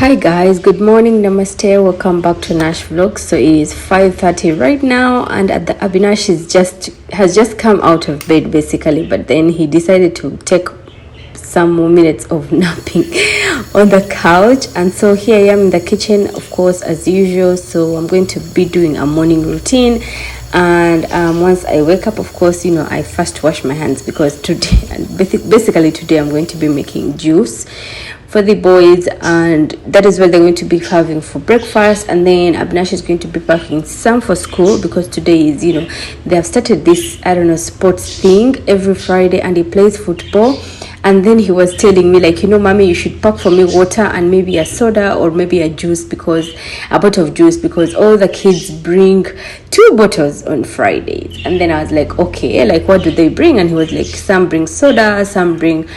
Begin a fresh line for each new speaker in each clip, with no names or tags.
Hi guys, good morning, namaste, welcome back to Nash Vlogs. So it is 5:30 right now, and at the Abinash has just come out of bed basically, but then he decided to take some more minutes of napping on the couch. And so here I am in the kitchen, of course, as usual. So I'm going to be doing a morning routine, and once I wake up, of course, I first wash my hands, because basically today I'm going to be making juice for the boys, and that is what they're going to be having for breakfast. And then Abinash is going to be packing some for school, because today is, they have started this, I don't know, sports thing every Friday, and he plays football. And then he was telling me, like, mommy, you should pack for me water and maybe a soda or maybe a bottle of juice, because all the kids bring 2 bottles on Fridays. And then I was like, okay, like, what do they bring? And he was like, some bring soda, some bring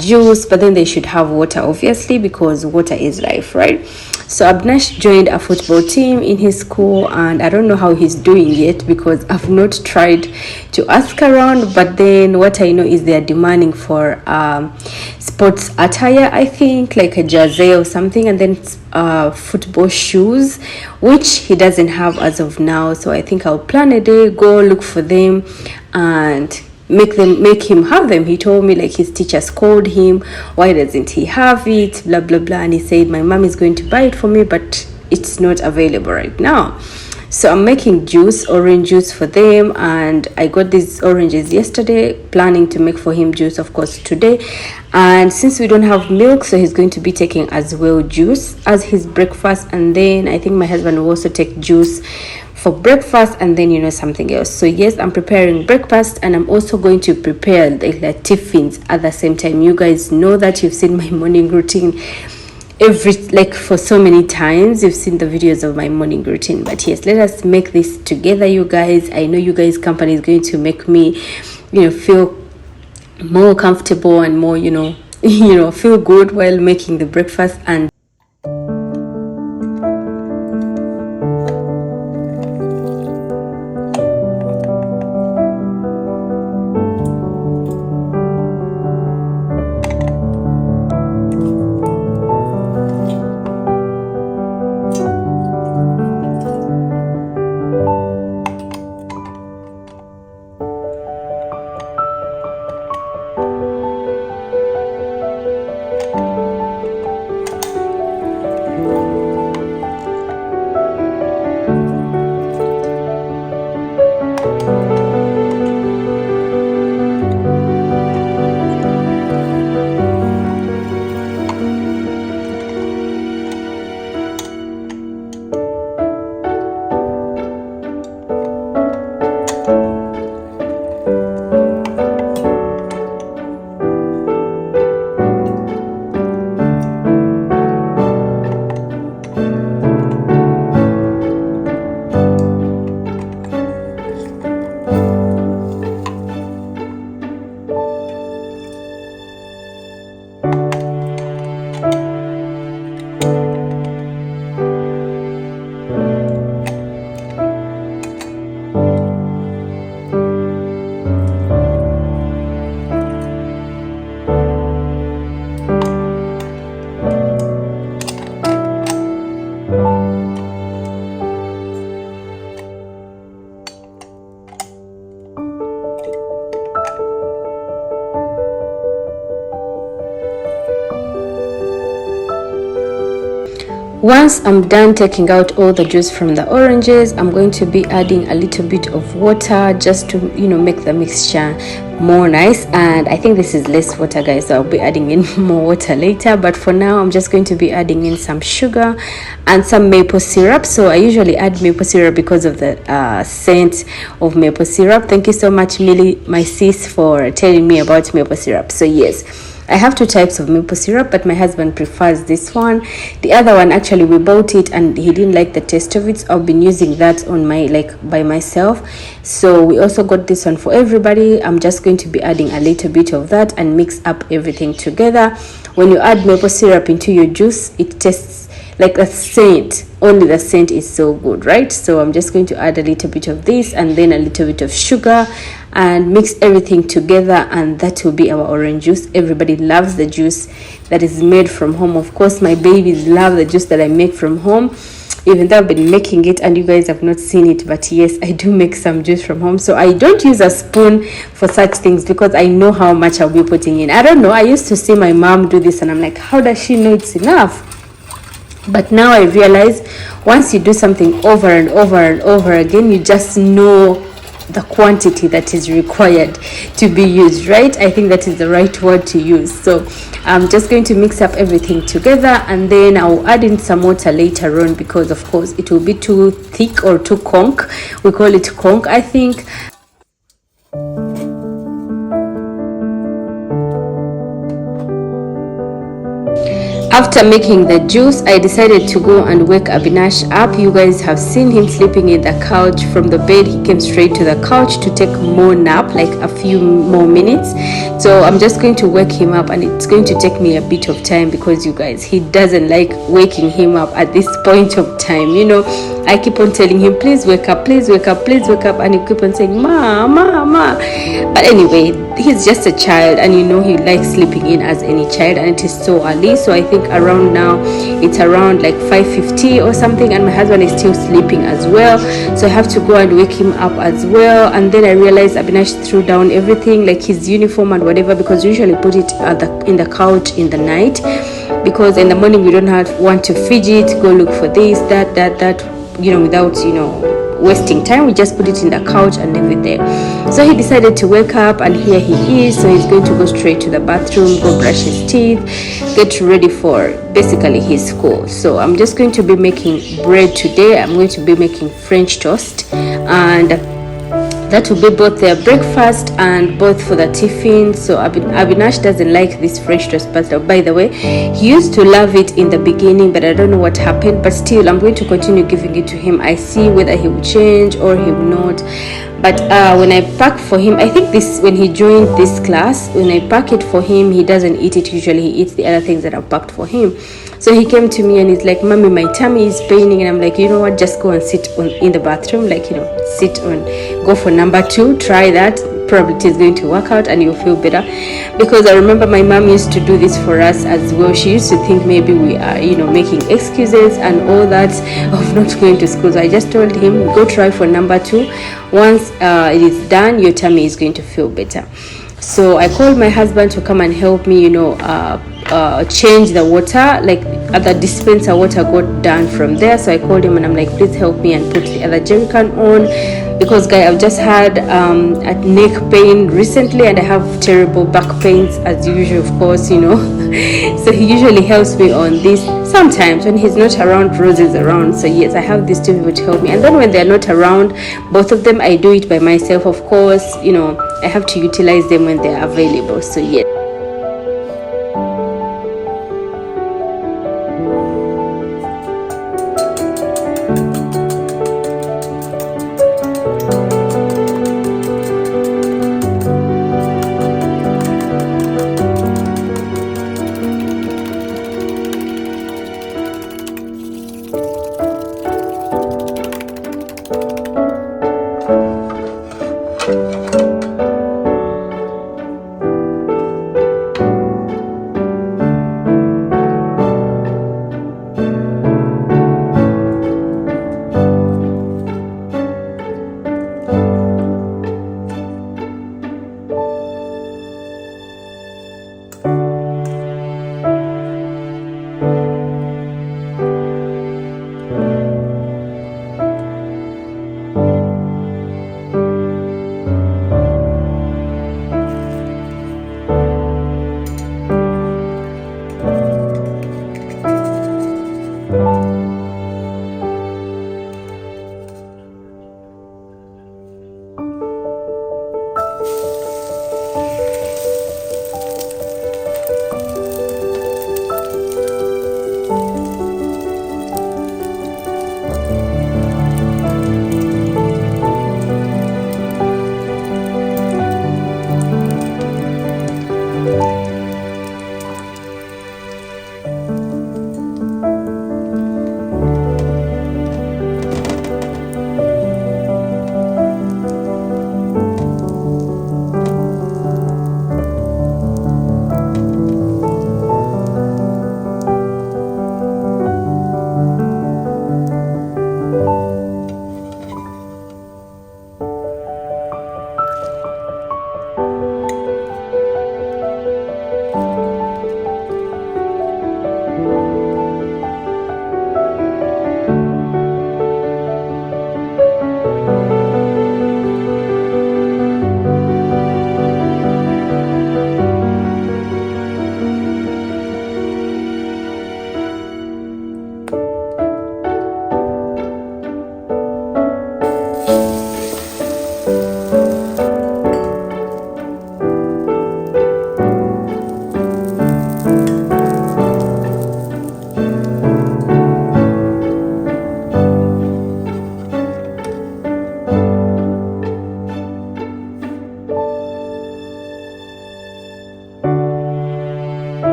juice, but then they should have water, obviously, because water is life, right? So Abinash joined a football team in his school, and I don't know how he's doing yet, because I've not tried to ask around. But then what I know is they're demanding for sports attire, I think, like a jersey or something, and then football shoes, which he doesn't have as of now. So I think I'll plan a day, go look for them, and make him have them. He told me, like, his teacher scolded him, why doesn't he have it, blah blah blah, and he said my mom is going to buy it for me, but it's not available right now. So I'm making orange juice for them, and I got these oranges yesterday, planning to make for him juice, of course, today. And since we don't have milk, so he's going to be taking as well juice as his breakfast. And then I think my husband will also take juice for breakfast, and then something else. So yes, I'm preparing breakfast, and I'm also going to prepare the tiffins at the same time. You guys know that you've seen my morning routine for so many times. You've seen the videos of my morning routine, but yes, let us make this together, you guys. I know you guys' company is going to make me feel more comfortable and more feel good while making the breakfast. And once I'm done taking out all the juice from the oranges, I'm going to be adding a little bit of water, just to make the mixture more nice. And I think this is less water, guys, so I'll be adding in more water later. But for now, I'm just going to be adding in some sugar and some maple syrup. So I usually add maple syrup because of the scent of maple syrup. Thank you so much, Millie, my sis, for telling me about maple syrup. So yes, I have 2 types of maple syrup, but my husband prefers this one. The other one, actually, we bought it and he didn't like the taste of it, so I've been using that on by myself. So we also got this one for everybody. I'm just going to be adding a little bit of that and mix up everything together. When you add maple syrup into your juice, it tastes like a scent. Only the scent is so good, right? So I'm just going to add a little bit of this, and then a little bit of sugar, and mix everything together, and that will be our orange juice. Everybody loves the juice that is made from home. Of course, my babies love the juice that I make from home, even though I've been making it and you guys have not seen it. But yes, I do make some juice from home. So I don't use a spoon for such things because I know how much I'll be putting in. I don't know, I used to see my mom do this and I'm like, how does she know it's enough? But now I realize once you do something over and over and over again, you just know the quantity that is required to be used, right? I think that is the right word to use. So I'm just going to mix up everything together, and then I'll add in some water later on because of course it will be too thick or too conk. We call it conk, I think. After making the juice, I decided to go and wake Abinash up. You guys have seen him sleeping in the couch. From the bed, he came straight to the couch to take more nap, like a few more minutes. So I'm just going to wake him up, and it's going to take me a bit of time because you guys, he doesn't like waking him up at this point of time. You know, I keep on telling him, please wake up, please wake up, please wake up, and he keep on saying, ma, ma, ma. But anyway, he's just a child, and you know he likes sleeping in as any child, and it is so early. So I think around now it's around like 5:50 or something, and my husband is still sleeping as well. So I have to go and wake him up as well. And then I realized Abinash threw down everything, like his uniform and whatever, because we usually put it in the couch in the night, because in the morning we don't want to fidget, go look for this, that, you know, without, you know, wasting time. We just put it in the couch and leave it there. So he decided to wake up, and here he is. So he's going to go straight to the bathroom, go brush his teeth, get ready for basically his school. So I'm just going to be making bread today. I'm going to be making French toast, and that will be both their breakfast and both for the tiffin. So Abinash doesn't like this French toast pasta. By the way, he used to love it in the beginning, but I don't know what happened. But still, I'm going to continue giving it to him. I see whether he will change or he will not. But when I pack for him, I think when he joined this class, when I pack it for him, he doesn't eat it usually. He eats the other things that I've packed for him. So he came to me and he's like, Mommy, my tummy is paining. And I'm like, you know what, just go and sit in the bathroom, like, you know, go for number 2, try that. Probably it is going to work out and you'll feel better. Because I remember my mom used to do this for us as well. She used to think maybe we are, you know, making excuses and all that of not going to school. So I just told him, go try for number 2. Once it is done, your tummy is going to feel better. So I called my husband to come and help me, you know, change the water, like other dispenser water got done from there. So I called him and I'm like, please help me and put the other jerry can on, because guy, I've just had a neck pain recently and I have terrible back pains as usual, of course, you know. So he usually helps me on this. Sometimes when he's not around, Rose is around. So yes, I have these two people to help me, and then when they're not around, both of them, I do it by myself. Of course, you know, I have to utilize them when they're available. So yes.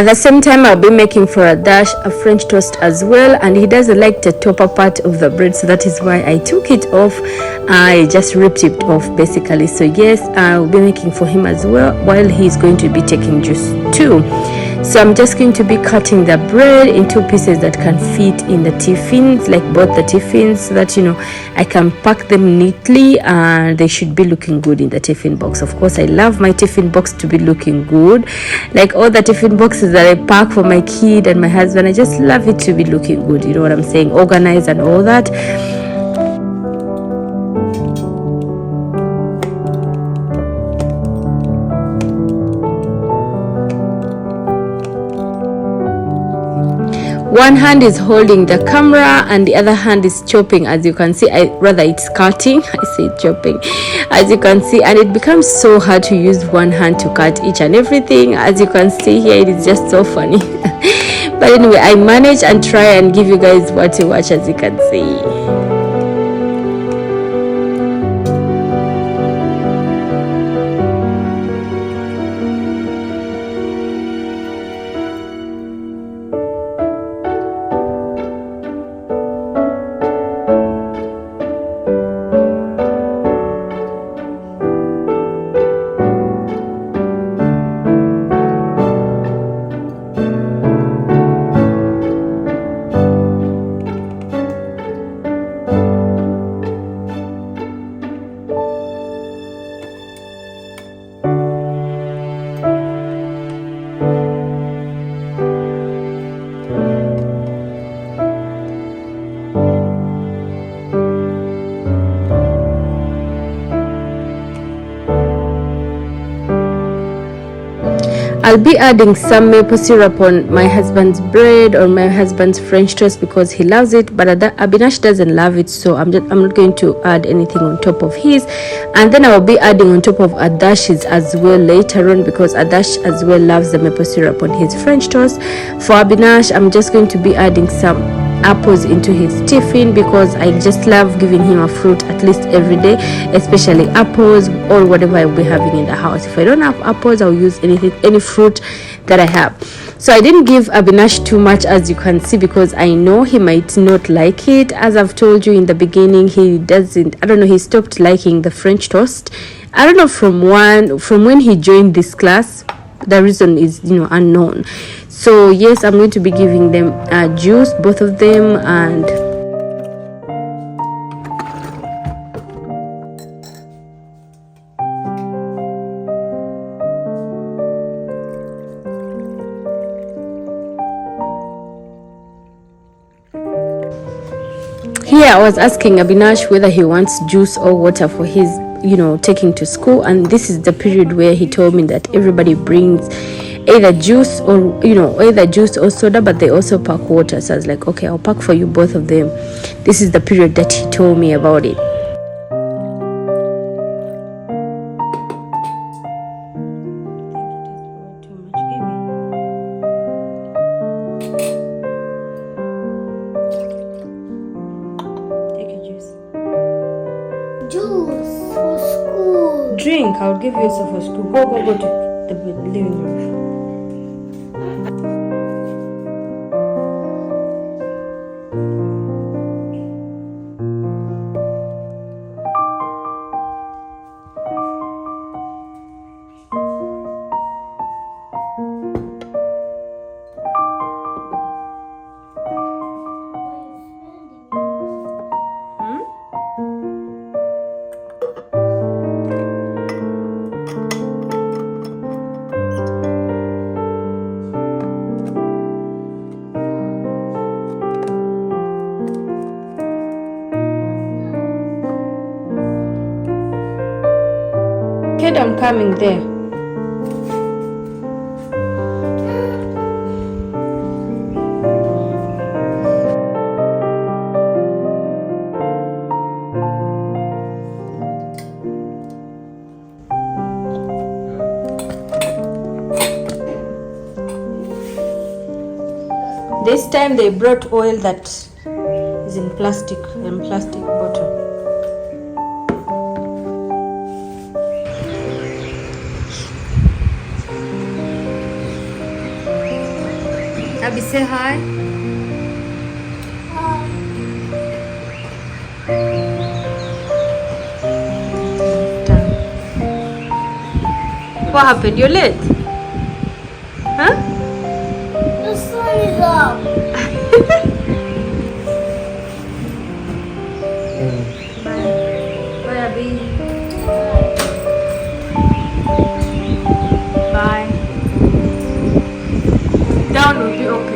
At the same time, I'll be making for Adash a French toast as well, and he doesn't like the topper part of the bread, so that is why I took it off. I just ripped it off basically. So yes, I'll be making for him as well, while he's going to be taking juice too. So I'm just going to be cutting the bread into pieces that can fit in the tiffins, like both the tiffins, so that I can pack them neatly and they should be looking good in the tiffin box. Of course, I love my tiffin box to be looking good, like all the tiffin boxes that I pack for my kid and my husband. I just love it to be looking good, you know what I'm saying, organized and all that. One hand is holding the camera and the other hand is chopping. As you can see, it's cutting. I say chopping, as you can see, and it becomes so hard to use one hand to cut each and everything. As you can see here, it is just so funny. But anyway, I manage and try and give you guys what to watch, as you can see. I'll be adding some maple syrup on my husband's bread or my husband's French toast because he loves it, but Abinash doesn't love it, so I'm not going to add anything on top of his. And then I'll be adding on top of Adash's as well later on, because Adash as well loves the maple syrup on his French toast. For Abinash, I'm just going to be adding some apples into his tiffin because I just love giving him a fruit at least every day, especially apples or whatever I'll be having in the house. If I don't have apples, I'll use any fruit that I have. So I didn't give Abinash too much, as you can see, because I know he might not like it. As I've told you in the beginning, he stopped liking the French toast. I don't know from when he joined this class. The reason is unknown. So yes, I'm going to be giving them juice, both of them. And here I was asking Abinash whether he wants juice or water for his taking to school, and this is the period where he told me that everybody brings either juice or soda, but they also pack water. So I was like, okay, I'll pack for you both of them. This is the period that he told me about it.
Juice for school.
Drink. I'll give you some for school. Go to the living room. Kid, I'm coming there. This time they brought oil that is in plastic bottle. Abby, say hi. What happened? You're late? Huh?
The sun is up.
Bye, Abby. Bye. Down will be okay.